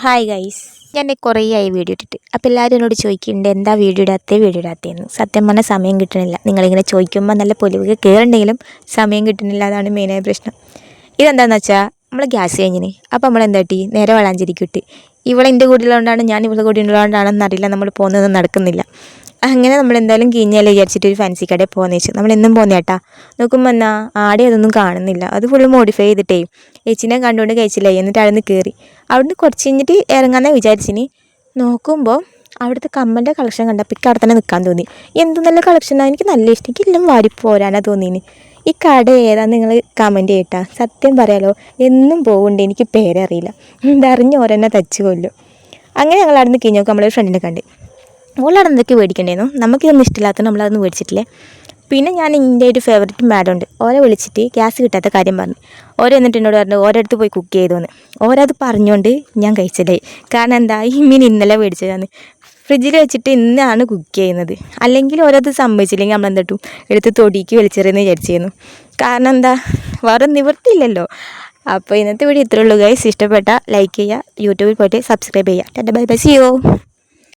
Hi guys, ഞാൻ കുറേ ആയി വീഡിയോ ഇട്ടിട്ട്. അപ്പോൾ എല്ലാവരും എന്നോട് ചോദിക്കുന്നുണ്ട് എന്താ വീഡിയോ ഇടാത്തതെന്ന്. സത്യം പറഞ്ഞാൽ സമയം കിട്ടണില്ല. നിങ്ങളിങ്ങനെ ചോദിക്കുമ്പോൾ നല്ല പൊലിവുക കയറുണ്ടെങ്കിലും സമയം കിട്ടുന്നില്ല. അതാണ് മെയിനായ പ്രശ്നം. ഇതെന്താണെന്ന് വെച്ചാൽ നമ്മൾ ഗ്യാസ് കഴിഞ്ഞിന്. അപ്പോൾ നമ്മൾ എന്താ പറ്റി നേരെ വളാഞ്ചേരിക്ക് ഇട്ട്. ഇവളെ എൻ്റെ കൂടെയുള്ളതുകൊണ്ടാണ് ഞാൻ ഇവളുടെ കൂടെ ഉള്ളതുകൊണ്ടാണെന്നറിയില്ല, നമ്മൾ പോകുന്നതൊന്നും നടക്കുന്നില്ല. അങ്ങനെ നമ്മൾ എന്തായാലും കീഞ്ഞാൽ വിചാരിച്ചിട്ട് ഒരു ഫാൻസി കടയിൽ പോകുന്ന വെച്ചു. നമ്മളെന്നും പോകുന്ന ചേട്ടാ. നോക്കുമ്പോൾ എന്നാ ആടെ അതൊന്നും കാണുന്നില്ല. അത് ഫുള്ള് മോഡിഫൈ ചെയ്തിട്ടേ ചേച്ചിനെ കണ്ടുകൊണ്ട് കഴിച്ചില്ല. എന്നിട്ട് അവിടെ നിന്ന് കയറി. അവിടുന്ന് കുറച്ച് കഴിഞ്ഞിട്ട് ഇറങ്ങാന്നേ വിചാരിച്ചിനി. നോക്കുമ്പോൾ അവിടുത്തെ കമ്മൻ്റെ കളക്ഷൻ കണ്ടപ്പോൾ എനിക്ക് അവിടെ തന്നെ നിൽക്കാൻ തോന്നി. എന്ത് നല്ല കളക്ഷനാണ്, എനിക്ക് നല്ല ഇഷ്ടം. എനിക്ക് എല്ലാം വാരി പോരാനാ തോന്നിയിന്. ഈ കട ഏതാ നിങ്ങൾ കമൻറ്റ് ചെയ്യട്ടാ. സത്യം പറയാലോ, എന്നും പോകുന്നുണ്ട്, എനിക്ക് പേരറിയില്ല. ഇതറിഞ്ഞ് ഓരെന്നെ തച്ച് കൊല്ലും. അങ്ങനെ ഞങ്ങൾ അവിടെ നിന്ന് കഴിഞ്ഞ് നോക്കും. നമ്മളൊരു ഫ്രണ്ടിനെ കണ്ട്. ഓളവിടെ എന്തൊക്കെ മേടിക്കണ്ടായിരുന്നു. നമുക്കിതൊന്നും ഇഷ്ടമില്ലാത്തത് നമ്മളതൊന്നും മേടിച്ചിട്ടില്ലേ. പിന്നെ ഞാൻ എൻ്റെ ഒരു ഫേവറേറ്റ് മാഡമുണ്ട്, ഓരെ വിളിച്ചിട്ട് ഗ്യാസ് കിട്ടാത്ത കാര്യം പറഞ്ഞു. ഓരോ എന്നിട്ട് എന്നോട് പറഞ്ഞു ഓരോരുത്ത് പോയി കുക്ക് ചെയ്തോന്ന്. ഓരത് പറഞ്ഞുകൊണ്ട് ഞാൻ കഴിച്ചതായി. കാരണം എന്താ, ഈ മീൻ ഇന്നലെ മേടിച്ചതാണ്, ഫ്രിഡ്ജിൽ വെച്ചിട്ട് ഇന്നാണ് കുക്ക് ചെയ്യുന്നത്. അല്ലെങ്കിൽ ഓരോത് സംഭവിച്ചില്ലെങ്കിൽ നമ്മൾ എന്തിട്ടും എടുത്ത് തൊടിക്ക് വലിച്ചെറിയെന്ന് വിചാരിച്ചിരുന്നു. കാരണം എന്താ, വേറെ നിവൃത്തിയില്ലല്ലോ. അപ്പോൾ ഇന്നത്തെ വീഡിയോ ഇത്രയേ ഉള്ളൂ ഗൈസ്. ഇഷ്ടപ്പെട്ട ലൈക്ക് ചെയ്യുക, യൂട്യൂബിൽ പോയിട്ട് സബ്സ്ക്രൈബ് ചെയ്യുക. Tata bye bye, see U.